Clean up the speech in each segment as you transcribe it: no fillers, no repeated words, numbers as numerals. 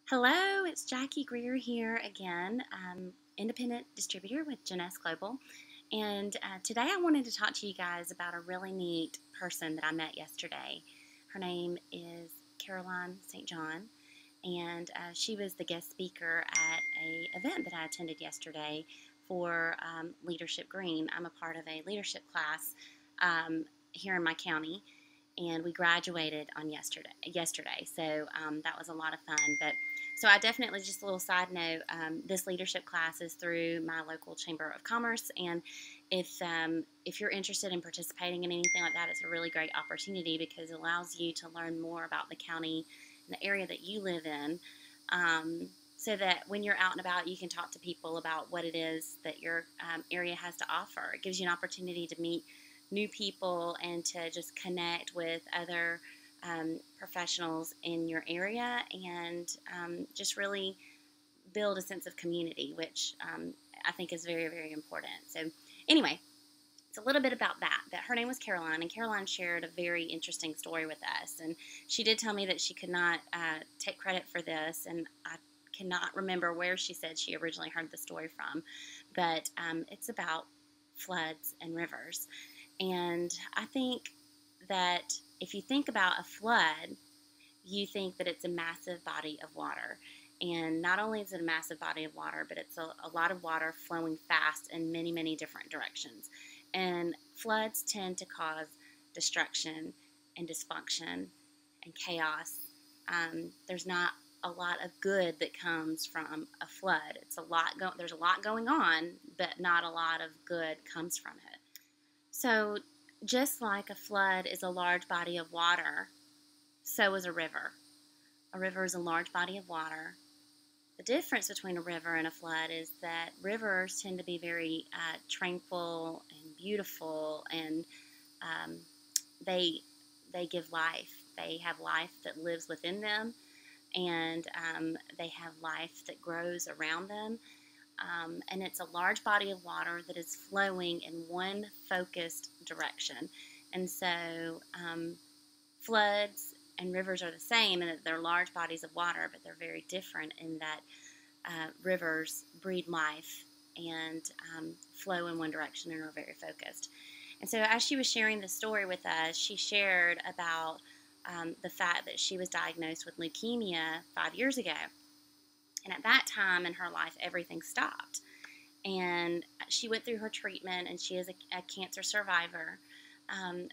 Hello, it's Jackie Greer here again, independent distributor with Jeunesse Global. And today I wanted to talk to you guys about a really neat person that I met yesterday. Her name is Caroline St. John, and she was the guest speaker at a event that I attended yesterday for Leadership Green. I'm a part of a leadership class here in my county, and we graduated on yesterday. So that was a lot of fun. But so I definitely, just a little side note, this leadership class is through my local Chamber of Commerce, and if you're interested in participating in anything like that, it's a really great opportunity because it allows you to learn more about the county and the area that you live in, so that when you're out and about, you can talk to people about what it is that your area has to offer. It gives you an opportunity to meet new people and to just connect with other professionals in your area, and just really build a sense of community, which I think is very, very important. So anyway, it's a little bit about that her name was Caroline, and Caroline shared a very interesting story with us, and she did tell me that she could not take credit for this, and I cannot remember where she said she originally heard the story from, but it's about floods and rivers. And I think that if you think about a flood, you think that it's a massive body of water. And not only is it a massive body of water, but it's a lot of water flowing fast in many, many different directions. And floods tend to cause destruction and dysfunction and chaos. There's not a lot of good that comes from a flood. There's a lot going on, but not a lot of good comes from it. So just like a flood is a large body of water, so is a river. A river is a large body of water. The difference between a river and a flood is that rivers tend to be very tranquil and beautiful, and they give life. They have life that lives within them, and they have life that grows around them. And it's a large body of water that is flowing in one focused direction. And so floods and rivers are the same in that they're large bodies of water, but they're very different in that rivers breathe life and flow in one direction and are very focused. And so as she was sharing the story with us, she shared about the fact that she was diagnosed with leukemia 5 years ago. And at that time in her life, everything stopped. And she went through her treatment, and she is a cancer survivor.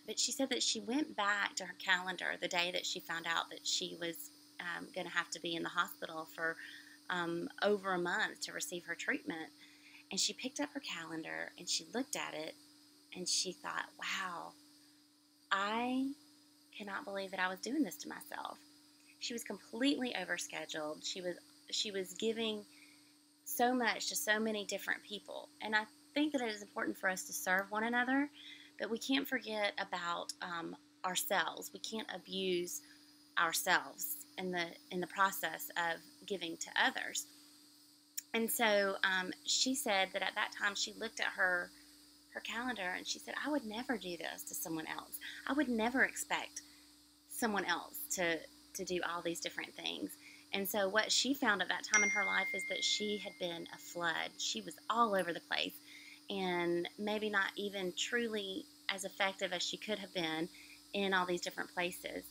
But she said that she went back to her calendar the day that she found out that she was going to have to be in the hospital for over a month to receive her treatment. And she picked up her calendar, and she looked at it, and she thought, wow, I cannot believe that I was doing this to myself. She was completely overscheduled. She was giving so much to so many different people. And I think that it is important for us to serve one another, but we can't forget about ourselves. We can't abuse ourselves in the process of giving to others. And so she said that at that time she looked at her calendar, and she said, I would never do this to someone else. I would never expect someone else to do all these different things. And so what she found at that time in her life is that she had been a flood. She was all over the place, and maybe not even truly as effective as she could have been in all these different places.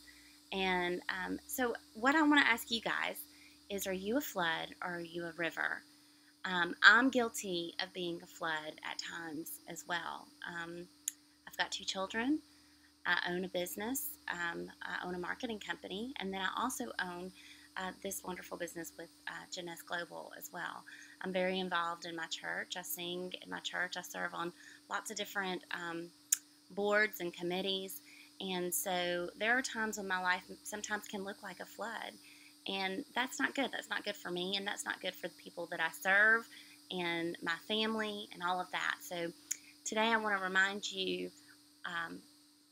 And so what I want to ask you guys is, are you a flood or are you a river? I'm guilty of being a flood at times as well. I've got 2 children. I own a business. I own a marketing company, and then I also own this wonderful business with Jeunesse Global as well. I'm very involved in my church. I sing in my church. I serve on lots of different boards and committees, and so there are times when my life sometimes can look like a flood, and that's not good. That's not good for me, and that's not good for the people that I serve and my family and all of that. So today I want to remind you,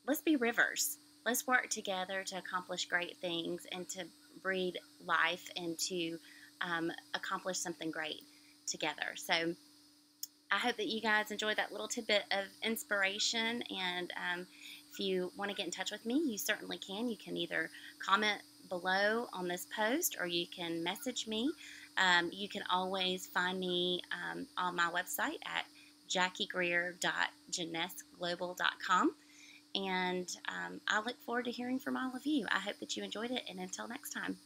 let's be rivers. Let's work together to accomplish great things and to breathe life and to accomplish something great together. So I hope that you guys enjoyed that little tidbit of inspiration, and if you want to get in touch with me, you certainly can. You can either comment below on this post, or you can message me. You can always find me on my website at jackiegreer.jeunessglobal.com. And I look forward to hearing from all of you. I hope that you enjoyed it, and until next time.